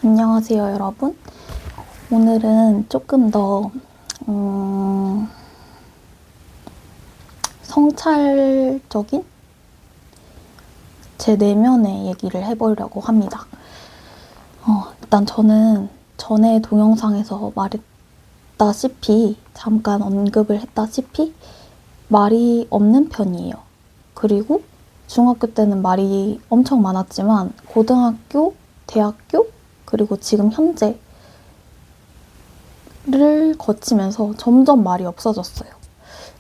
안녕하세요, 여러분. 오늘은 조금 더 성찰적인 제 내면의 얘기를 해보려고 합니다. 일단 저는 전에 동영상에서 말했다시피, 잠깐 언급을 했다시피 말이 없는 편이에요. 그리고 중학교 때는 말이 엄청 많았지만 고등학교, 대학교, 그리고 지금 현재를 거치면서 점점 말이 없어졌어요.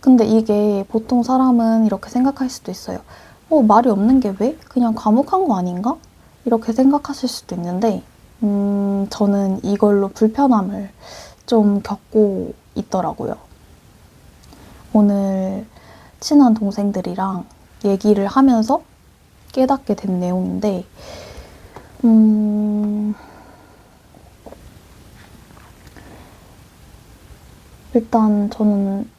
근데 이게 보통 사람은 이렇게 생각할 수도 있어요. 말이 없는 게 왜? 그냥 과묵한 거 아닌가? 이렇게 생각하실 수도 있는데, 저는 이걸로 불편함을 좀 겪고 있더라고요. 오늘 친한 동생들이랑 얘기를 하면서 깨닫게 된 내용인데, 일단 저는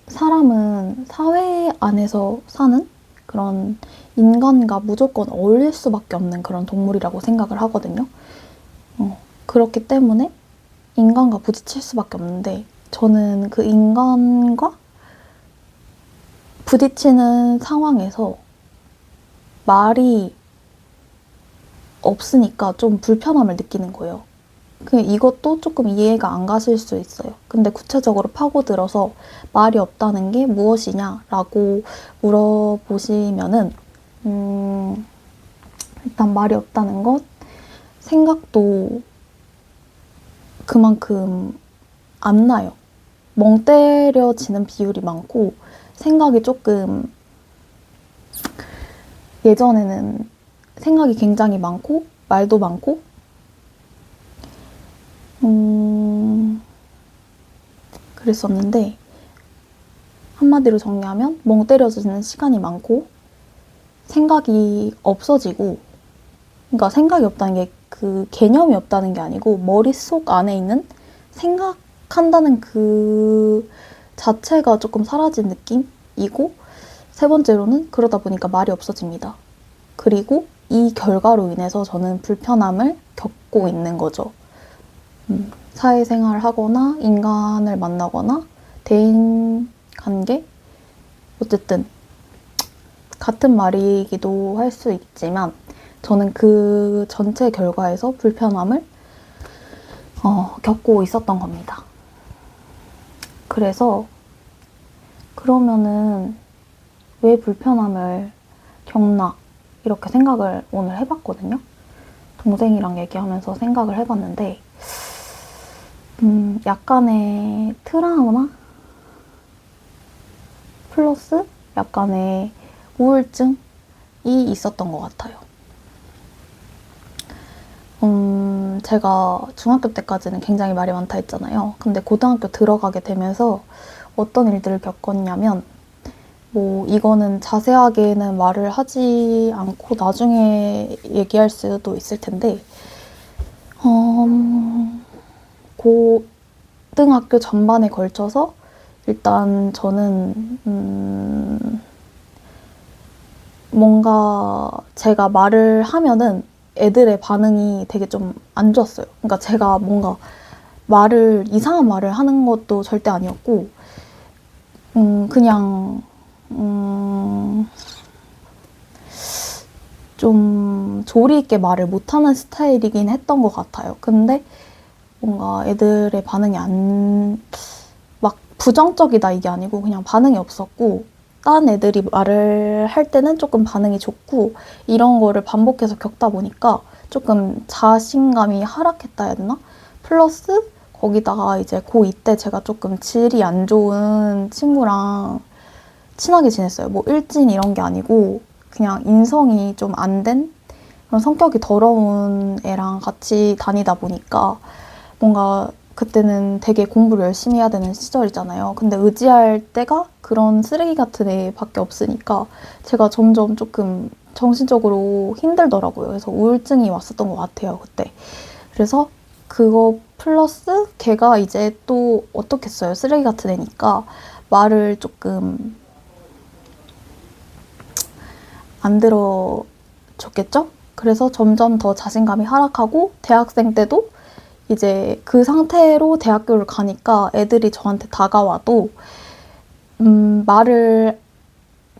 사람은 사회 안에서 사는 그런 인간과 무조건 어울릴 수밖에 없는 그런 동물이라고 생각을 하거든요. 그렇기 때문에 인간과 부딪힐 수밖에 없는데 저는 그 인간과 부딪히는 상황에서 말이 없으니까 좀 불편함을 느끼는 거예요. 이것도 조금 이해가 안 가실 수 있어요. 근데 구체적으로 파고들어서 말이 없다는 게 무엇이냐라고 물어보시면은, 일단 말이 없다는 것, 생각도 그만큼 안 나요. 멍 때려지는 비율이 많고, 생각이 조금, 예전에는 생각이 굉장히 많고, 말도 많고, 그랬었는데, 한마디로 정리하면 멍 때려지는 시간이 많고 생각이 없어지고, 그러니까 생각이 없다는 게 그 개념이 없다는 게 아니고 머릿속 안에 있는 생각한다는 그 자체가 조금 사라진 느낌이고, 세 번째로는 그러다 보니까 말이 없어집니다. 그리고 이 결과로 인해서 저는 불편함을 겪고 있는 거죠. 사회생활을 하거나 인간을 만나거나 대인 관계, 어쨌든 같은 말이기도 할 수 있지만 저는 그 전체 결과에서 불편함을 겪고 있었던 겁니다. 그래서 그러면은 왜 불편함을 겪나 이렇게 생각을 오늘 해봤거든요. 동생이랑 얘기하면서 생각을 해봤는데 약간의 트라우마 플러스 약간의 우울증이 있었던 것 같아요. 제가 중학교 때까지는 굉장히 말이 많다 했잖아요. 근데 고등학교 들어가게 되면서 어떤 일들을 겪었냐면, 이거는 자세하게는 말을 하지 않고 나중에 얘기할 수도 있을 텐데, 고등학교 전반에 걸쳐서 일단 저는, 뭔가 제가 말을 하면은 애들의 반응이 되게 좀 안 좋았어요. 그러니까 제가 뭔가 이상한 말을 하는 것도 절대 아니었고, 그냥, 좀 조리 있게 말을 못하는 스타일이긴 했던 것 같아요. 근데 뭔가 애들의 반응이 막 부정적이다 이게 아니고 그냥 반응이 없었고, 다른 애들이 말을 할 때는 조금 반응이 좋고, 이런 거를 반복해서 겪다 보니까 조금 자신감이 하락했다 해야 되나? 플러스 거기다가 이제 고2 때 제가 조금 질이 안 좋은 친구랑 친하게 지냈어요. 일진 이런 게 아니고 그냥 인성이 좀 안 된 그런 성격이 더러운 애랑 같이 다니다 보니까 뭔가 그때는 되게 공부를 열심히 해야 되는 시절이잖아요. 근데 의지할 때가 그런 쓰레기 같은 애밖에 없으니까 제가 점점 조금 정신적으로 힘들더라고요. 그래서 우울증이 왔었던 것 같아요, 그때. 그래서 그거 플러스 걔가 이제 또 어떻겠어요. 쓰레기 같은 애니까 말을 조금 안 들어줬겠죠? 그래서 점점 더 자신감이 하락하고 대학생 때도 이제 그 상태로 대학교를 가니까 애들이 저한테 다가와도 말을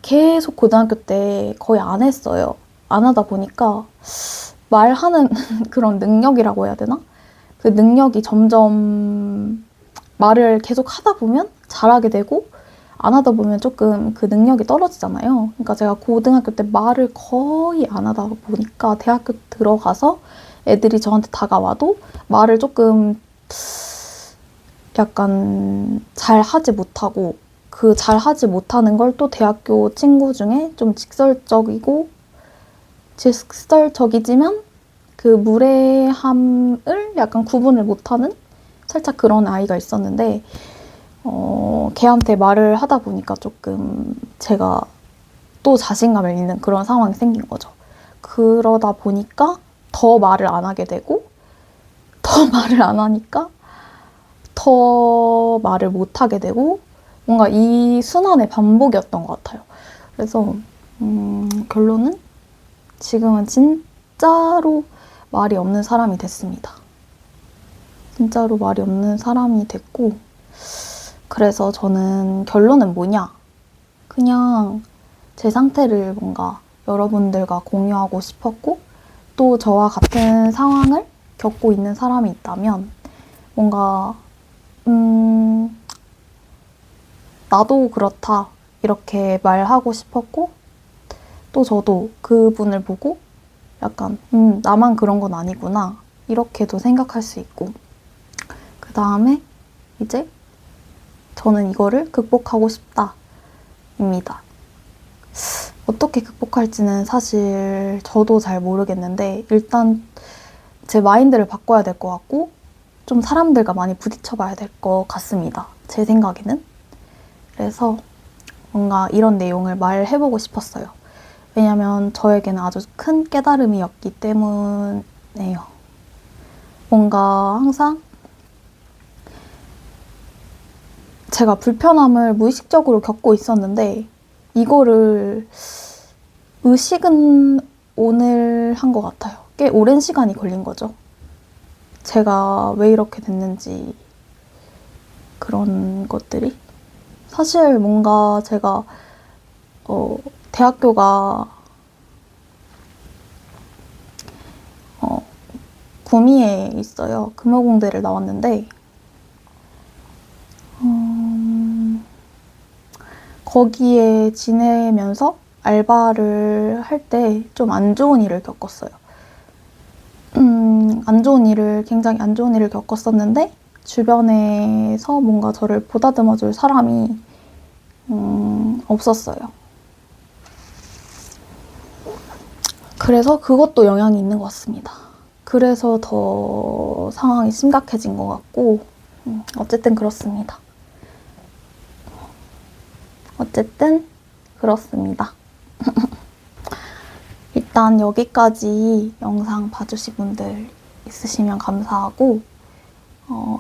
계속 고등학교 때 거의 안 했어요. 안 하다 보니까 말하는 그런 능력이라고 해야 되나? 그 능력이 점점 말을 계속 하다 보면 잘하게 되고 안 하다 보면 조금 그 능력이 떨어지잖아요. 그러니까 제가 고등학교 때 말을 거의 안 하다 보니까 대학교 들어가서 애들이 저한테 다가와도 말을 조금 약간 잘 하지 못하고 그 잘 하지 못하는 걸 또 대학교 친구 중에 좀 직설적이지만 그 무례함을 약간 구분을 못하는 살짝 그런 아이가 있었는데 걔한테 말을 하다 보니까 조금 제가 또 자신감을 잃는 그런 상황이 생긴 거죠. 그러다 보니까 더 말을 안 하게 되고 더 말을 안 하니까 더 말을 못 하게 되고 뭔가 이 순환의 반복이었던 것 같아요. 그래서 결론은 지금은 진짜로 말이 없는 사람이 됐습니다. 진짜로 말이 없는 사람이 됐고 그래서 저는 결론은 뭐냐? 그냥 제 상태를 뭔가 여러분들과 공유하고 싶었고 또 저와 같은 상황을 겪고 있는 사람이 있다면 뭔가 나도 그렇다 이렇게 말하고 싶었고 또 저도 그분을 보고 약간 나만 그런 건 아니구나 이렇게도 생각할 수 있고 그 다음에 이제 저는 이거를 극복하고 싶다입니다. 어떻게 극복할지는 사실 저도 잘 모르겠는데 일단 제 마인드를 바꿔야 될 것 같고 좀 사람들과 많이 부딪혀 봐야 될 것 같습니다. 제 생각에는. 그래서 뭔가 이런 내용을 말해보고 싶었어요. 왜냐면 저에게는 아주 큰 깨달음이었기 때문에요. 뭔가 항상 제가 불편함을 무의식적으로 겪고 있었는데 이거를 의식은 오늘 한 것 같아요. 꽤 오랜 시간이 걸린 거죠. 제가 왜 이렇게 됐는지 그런 것들이 사실 뭔가 제가 대학교가 구미에 있어요. 금호공대를 나왔는데 거기에 지내면서 알바를 할 때 좀 안 좋은 일을 겪었어요. 굉장히 안 좋은 일을 겪었었는데 주변에서 뭔가 저를 보다듬어줄 사람이 없었어요. 그래서 그것도 영향이 있는 것 같습니다. 그래서 더 상황이 심각해진 것 같고 어쨌든 그렇습니다. 일단 여기까지 영상 봐주신 분들 있으시면 감사하고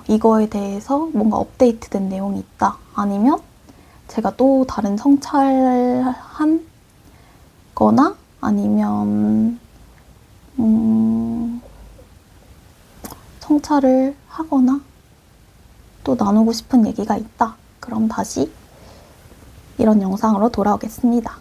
이거에 대해서 뭔가 업데이트된 내용이 있다 아니면 제가 또 다른 성찰한 거나 아니면 성찰을 하거나 또 나누고 싶은 얘기가 있다. 그럼 다시 이런 영상으로 돌아오겠습니다.